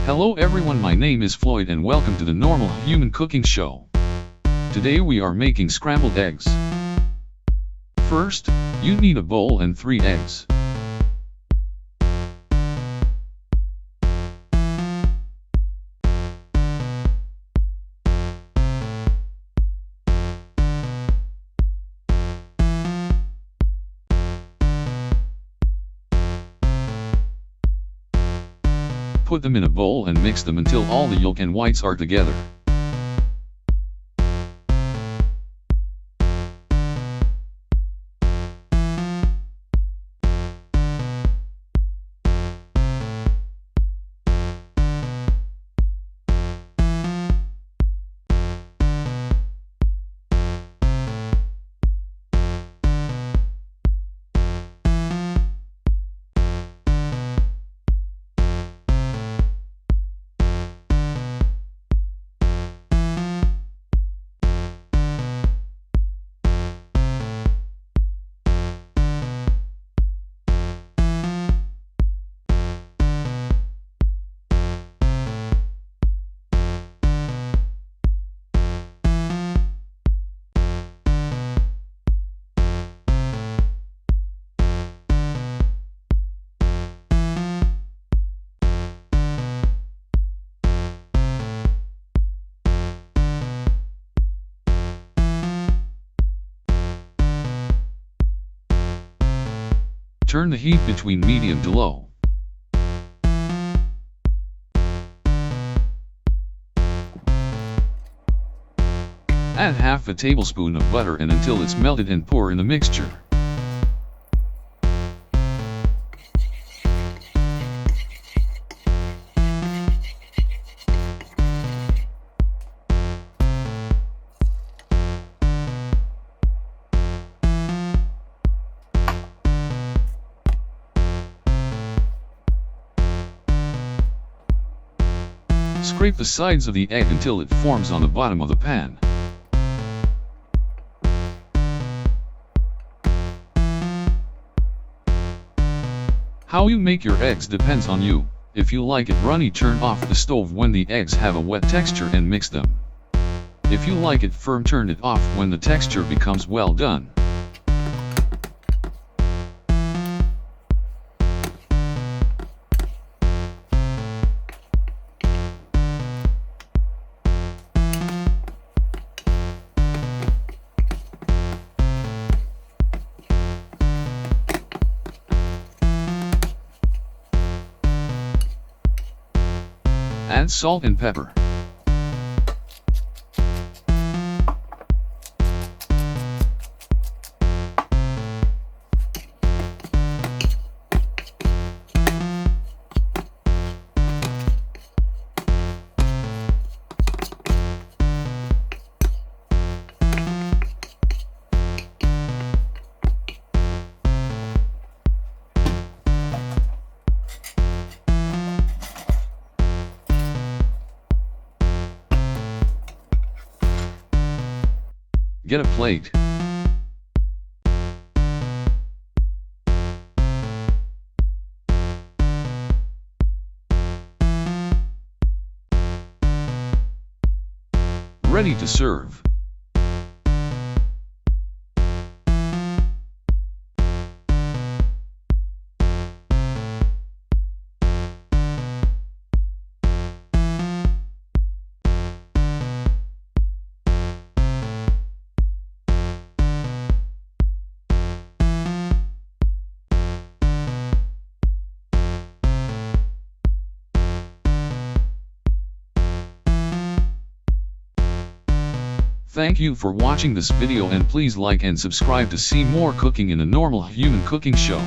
Hello everyone, my name is Floyd and welcome to the Normal Human Cooking Show. Today we are making scrambled eggs. First, you need a bowl and 3 eggs. Put them in a bowl and mix them until all the yolk and whites are together. Turn the heat between medium to low. Add half a tablespoon of butter and until it's melted and pour in the mixture. Scrape the sides of the egg until it forms on the bottom of the pan. How you make your eggs depends on you. If you like it runny, turn off the stove when the eggs have a wet texture and mix them. If you like it firm, turn it off when the texture becomes well done. Add salt and pepper. Get a plate. Ready to serve. Thank you for watching this video and please like and subscribe to see more cooking in a Normal Human Cooking Show.